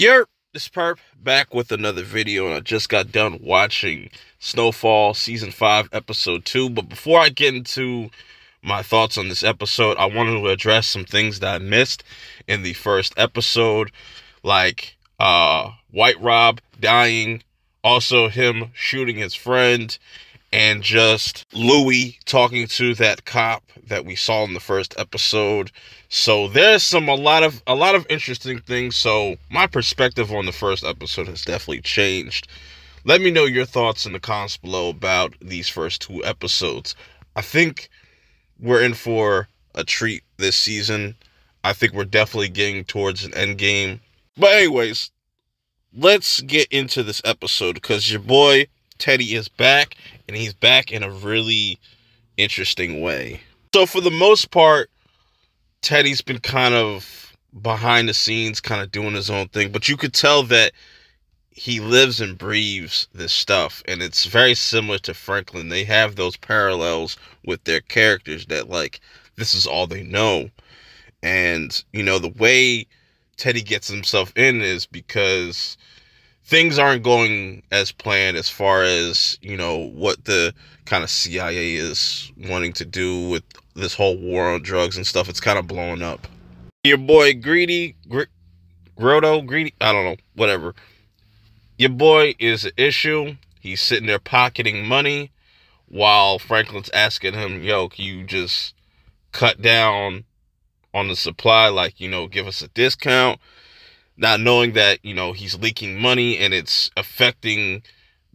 Yerp, this perp back with another video, and I just got done watching Snowfall Season 5, Episode 2. But before I get into my thoughts on this episode, I wanted to address some things that I missed in the first episode, like White Rob dying, also him shooting his friend, and just Louis talking to that cop that we saw in the first episode. So there's a lot of interesting things. So my perspective on the first episode has definitely changed. Let me know your thoughts in the comments below about these first two episodes. I think we're in for a treat this season. I think we're definitely getting towards an end game. But anyways, let's get into this episode, because your boy Teddy is back, and he's back in a really interesting way. So for the most part, Teddy's been kind of behind the scenes, kind of doing his own thing, but you could tell that he lives and breathes this stuff, and it's very similar to Franklin. They have those parallels with their characters that, like, this is all they know. And, you know, the way Teddy gets himself in is because things aren't going as planned as far as, you know, what the kind of CIA is wanting to do with this whole war on drugs and stuff. It's kind of blowing up. Your boy Grotto, I don't know, whatever. Your boy is an issue. He's sitting there pocketing money while Franklin's asking him, yo, can you just cut down on the supply? Like, you know, give us a discount. Not knowing that, you know, he's leaking money and it's affecting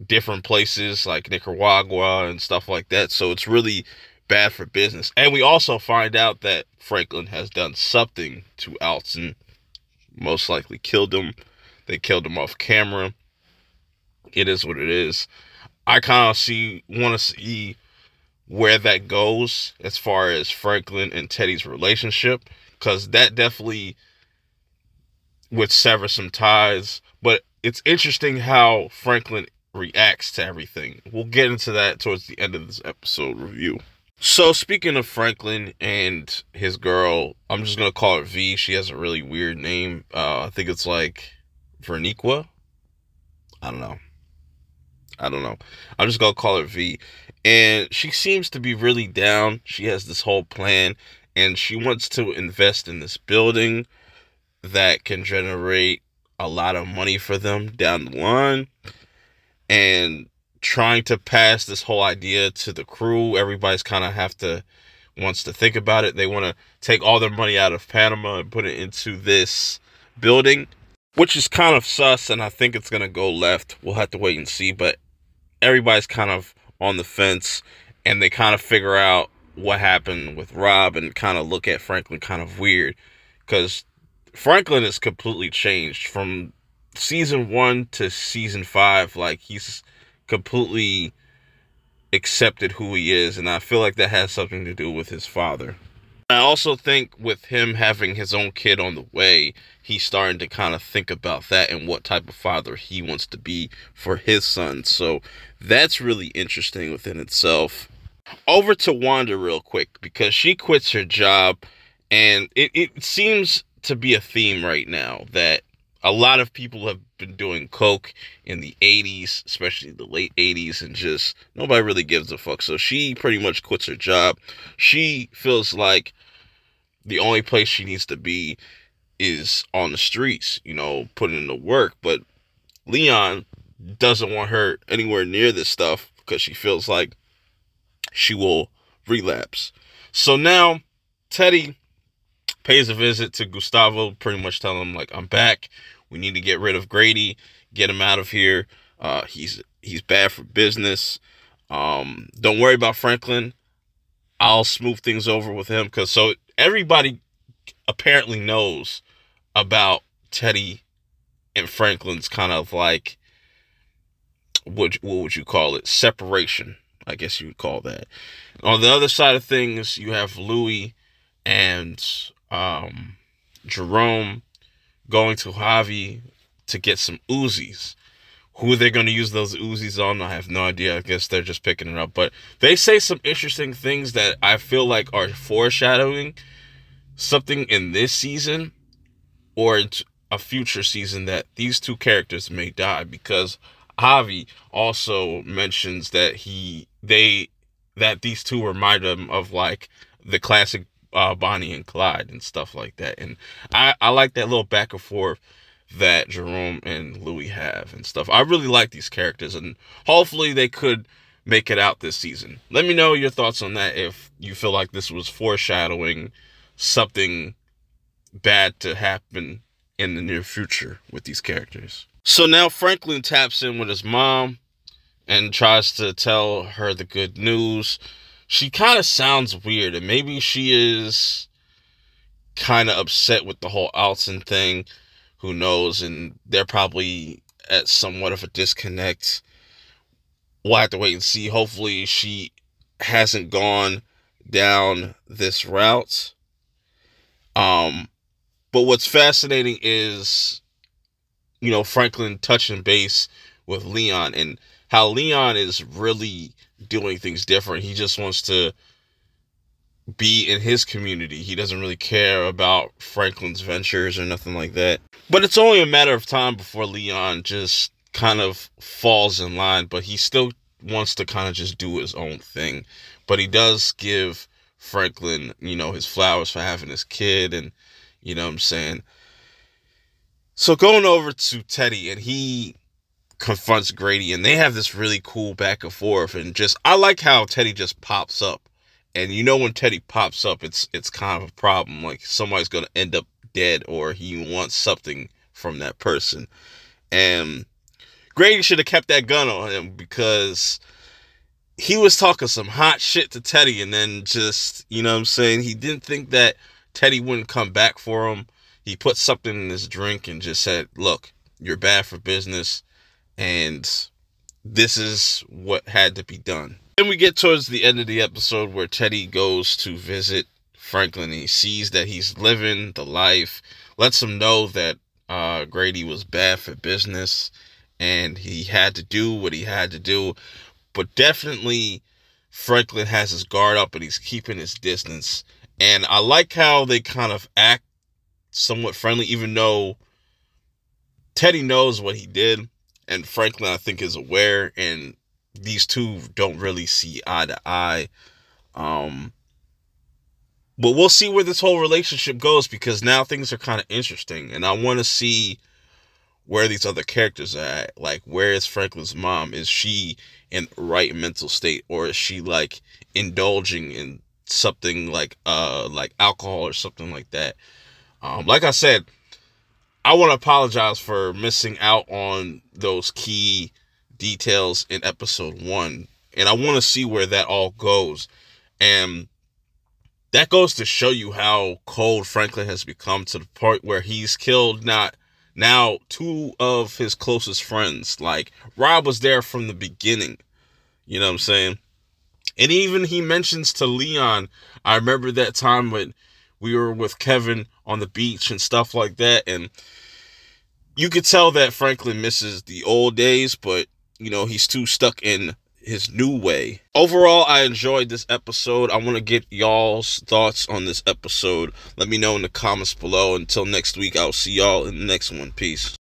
different places like Nicaragua and stuff like that. So it's really bad for business. And we also find out that Franklin has done something to Alton. Most likely killed him. They killed him off camera. It is what it is. I kind of want to see where that goes as far as Franklin and Teddy's relationship, because that definitely would sever some ties. But it's interesting how Franklin reacts to everything. We'll get into that towards the end of this episode review. So speaking of Franklin and his girl, I'm just gonna call her V. She has a really weird name. I think it's like Verniqua. I don't know. I'm just gonna call her V. And she seems to be really down. She has this whole plan, and she wants to invest in this building that can generate a lot of money for them down the line, and trying to pass this whole idea to the crew. Everybody's kind of wants to think about it. They want to take all their money out of Panama and put it into this building, which is kind of sus, and I think it's going to go left. We'll have to wait and see, but everybody's kind of on the fence, and they kind of figure out what happened with Rob and kind of look at Franklin kind of weird, because Franklin has completely changed from season 1 to season 5. Like, he's completely accepted who he is, and I feel like that has something to do with his father. I also think with him having his own kid on the way, he's starting to kind of think about that and what type of father he wants to be for his son. So that's really interesting within itself. Over to Wanda real quick, because she quits her job, and it seems to be a theme right now that a lot of people have been doing coke in the 80s, especially the late 80s, and just nobody really gives a fuck. So she pretty much quits her job. She feels like the only place she needs to be is on the streets, you know, putting in the work. But Leon doesn't want her anywhere near this stuff because she feels like she will relapse. So now Teddy pays a visit to Gustavo, pretty much telling him, like, I'm back. We need to get rid of Grady, get him out of here. He's bad for business. Don't worry about Franklin. I'll smooth things over with him. So everybody apparently knows about Teddy and Franklin's kind of like, what would you call it? Separation, I guess you would call that. On the other side of things, you have Louis and Jerome going to Javi to get some Uzis. Who they're going to use those Uzis on, I have no idea. I guess they're just picking it up. But they say some interesting things that I feel like are foreshadowing something in this season, or a future season that these two characters may die, because Javi also mentions that that these two remind him of like the classic Bonnie and Clyde and stuff like that. And I like that little back and forth that Jerome and Louis have and stuff. I really like these characters, and hopefully they could make it out this season. Let me know your thoughts on that, if you feel like this was foreshadowing something bad to happen in the near future with these characters. So now Franklin taps in with his mom and tries to tell her the good news. She kind of sounds weird, and maybe she is kind of upset with the whole Alton thing. Who knows? And they're probably at somewhat of a disconnect. We'll have to wait and see. Hopefully she hasn't gone down this route. But what's fascinating is, you know, Franklin touching base with Leon, and how Leon is really doing things different. He just wants to be in his community. He doesn't really care about Franklin's ventures or nothing like that. But it's only a matter of time before Leon just kind of falls in line, but he still wants to kind of just do his own thing. But he does give Franklin, you know, his flowers for having his kid, and you know what I'm saying. So going over to Teddy, and he confronts Grady, and they have this really cool back and forth, and just, I like how Teddy just pops up. And you know, when Teddy pops up, it's kind of a problem. Like, somebody's going to end up dead, or he wants something from that person. And Grady should have kept that gun on him, because he was talking some hot shit to Teddy, and then just, you know what I'm saying, he didn't think that Teddy wouldn't come back for him. He put something in his drink and just said, look, you're bad for business, and this is what had to be done. Then we get towards the end of the episode where Teddy goes to visit Franklin, and he sees that he's living the life, lets him know that Grady was bad for business, and he had to do what he had to do. But definitely Franklin has his guard up, and he's keeping his distance. And I like how they kind of act somewhat friendly, even though Teddy knows what he did, and Franklin, I think, is aware, and these two don't really see eye to eye. But we'll see where this whole relationship goes, because now things are kind of interesting, and I want to see where these other characters are at. Like, where is Franklin's mom? Is she in the right mental state, or is she like indulging in something like alcohol or something like that? Like I said, I want to apologize for missing out on those key details in episode 1, and I want to see where that all goes. And that goes to show you how cold Franklin has become, to the point where he's killed now 2 of his closest friends. Like, Rob was there from the beginning, you know what I'm saying? And even he mentions to Leon, I remember that time when we were with Kevin on the beach and stuff like that, and you could tell that Franklin misses the old days, but, you know, he's too stuck in his new way. Overall, I enjoyed this episode. I want to get y'all's thoughts on this episode. Let me know in the comments below. Until next week, I'll see y'all in the next one. Peace.